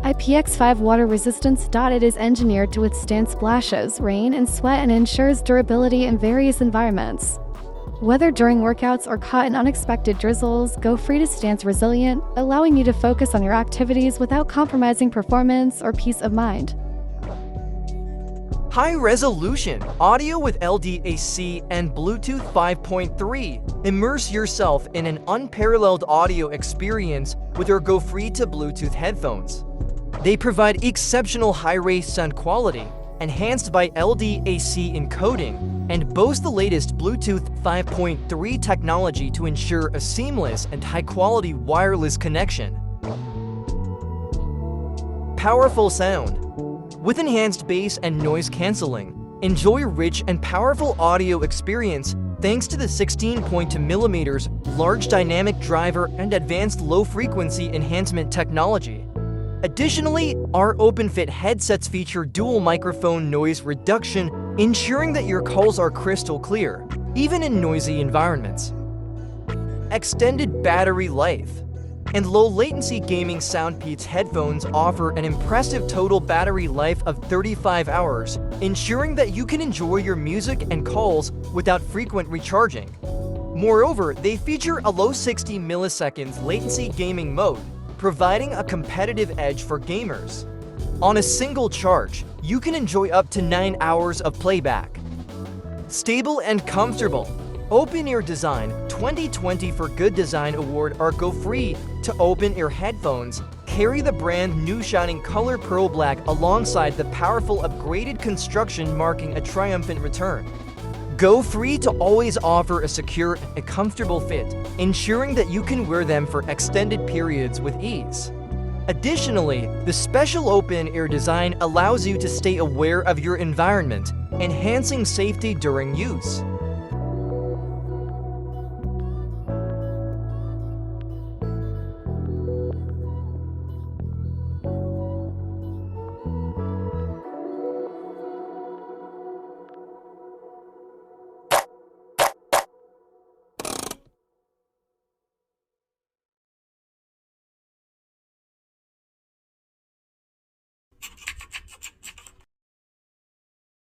IPX5 water resistance. It is engineered to withstand splashes, rain, and sweat and ensures durability in various environments. Whether during workouts or caught in unexpected drizzles, Gofree2 stands resilient, allowing you to focus on your activities without compromising performance or peace of mind. High-resolution audio with LDAC and Bluetooth 5.3. Immerse yourself in an unparalleled audio experience with your Gofree2 Bluetooth headphones. They provide exceptional high-res sound quality, enhanced by LDAC encoding, and boast the latest Bluetooth 5.3 technology to ensure a seamless and high-quality wireless connection. Powerful sound. With enhanced bass and noise cancelling, enjoy a rich and powerful audio experience thanks to the 16.2mm large dynamic driver and advanced low-frequency enhancement technology. Additionally, our open-fit headsets feature dual microphone noise reduction, ensuring that your calls are crystal clear, even in noisy environments. Extended battery life. And low-latency gaming SoundPEATS headphones offer an impressive total battery life of 35 hours, ensuring that you can enjoy your music and calls without frequent recharging. Moreover, they feature a low 60 milliseconds latency gaming mode, providing a competitive edge for gamers. On a single charge, you can enjoy up to 9 hours of playback. Stable and comfortable. Open-ear design 2020 for Good Design Award are Gofree2 open-ear headphones carry the brand new shining color pearl black alongside the powerful upgraded construction, marking a triumphant return. Gofree2 always offer a secure and comfortable fit, ensuring that you can wear them for extended periods with ease. Additionally, the special open-ear design allows you to stay aware of your environment, enhancing safety during use.